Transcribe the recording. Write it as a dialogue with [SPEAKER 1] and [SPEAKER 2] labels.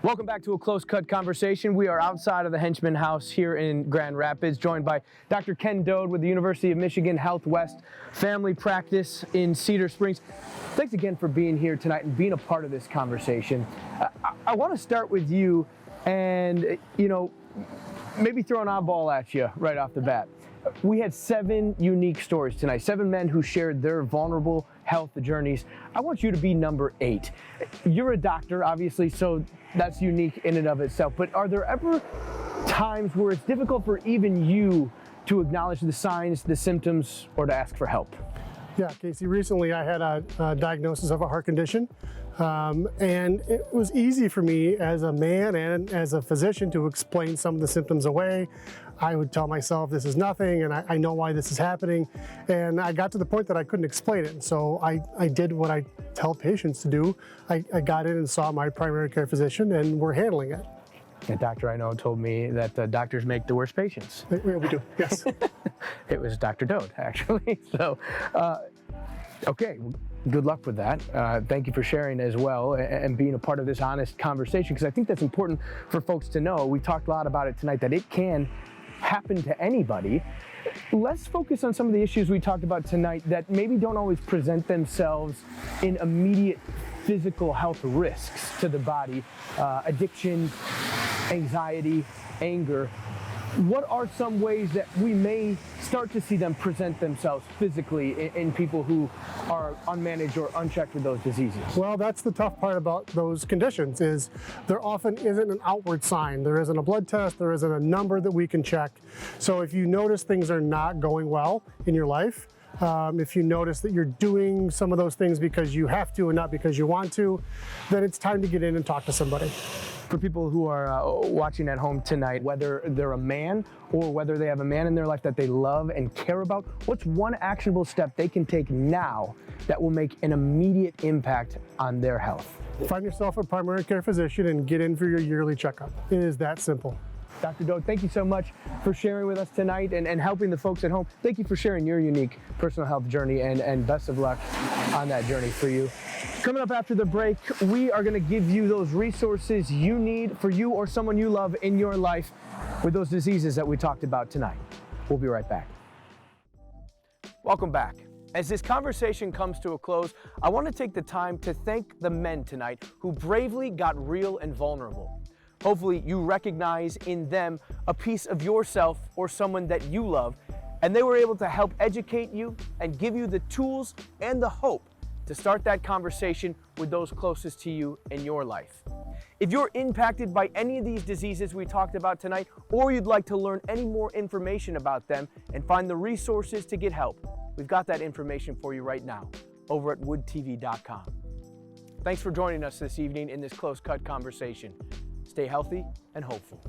[SPEAKER 1] Welcome back to A Close Cut Conversation. We are outside of the Henchman House here in Grand Rapids, joined by Dr. Ken Dode with the University of Michigan Health West Family Practice in Cedar Springs. Thanks again for being here tonight and being a part of this conversation. I want to start with you and, maybe throw an oddball at you right off the bat. We had 7 unique stories tonight, 7 men who shared their vulnerable health journeys. I want you to be number 8. You're a doctor, obviously, so that's unique in and of itself, but are there ever times where it's difficult for even you to acknowledge the signs, the symptoms, or to ask for help?
[SPEAKER 2] Yeah, Casey, recently I had a diagnosis of a heart condition, and it was easy for me as a man and as a physician to explain some of the symptoms away. I would tell myself this is nothing and I know why this is happening, and I got to the point that I couldn't explain it. So I did what I tell patients to do. I got in and saw my primary care physician, and we're handling it.
[SPEAKER 1] A doctor I know told me that doctors make the worst patients.
[SPEAKER 2] We do, yes.
[SPEAKER 1] It was Dr. Dode, actually. So, okay, good luck with that. Thank you for sharing as well and being a part of this honest conversation, because I think that's important for folks to know. We talked a lot about it tonight, that it can happen to anybody. Let's focus on some of the issues we talked about tonight that maybe don't always present themselves in immediate physical health risks to the body. Addiction, anxiety, anger. What are some ways that we may start to see them present themselves physically in people who are unmanaged or unchecked with those diseases?
[SPEAKER 2] Well, that's the tough part about those conditions, is there often isn't an outward sign. There isn't a blood test, there isn't a number that we can check. So if you notice things are not going well in your life, if you notice that you're doing some of those things because you have to and not because you want to, then it's time to get in and talk to somebody.
[SPEAKER 1] For people who are watching at home tonight, whether they're a man or whether they have a man in their life that they love and care about, what's one actionable step they can take now that will make an immediate impact on their health?
[SPEAKER 2] Find yourself a primary care physician and get in for your yearly checkup. It is that simple.
[SPEAKER 1] Dr. Dode, thank you so much for sharing with us tonight and helping the folks at home. Thank you for sharing your unique personal health journey, and best of luck on that journey for you. Coming up after the break, we are going to give you those resources you need for you or someone you love in your life with those diseases that we talked about tonight. We'll be right back. Welcome back. As this conversation comes to a close, I want to take the time to thank the men tonight who bravely got real and vulnerable. Hopefully you recognize in them a piece of yourself or someone that you love, and they were able to help educate you and give you the tools and the hope to start that conversation with those closest to you in your life. If you're impacted by any of these diseases we talked about tonight, or you'd like to learn any more information about them and find the resources to get help, we've got that information for you right now over at woodtv.com. Thanks for joining us this evening in this close cut conversation. Stay healthy and hopeful.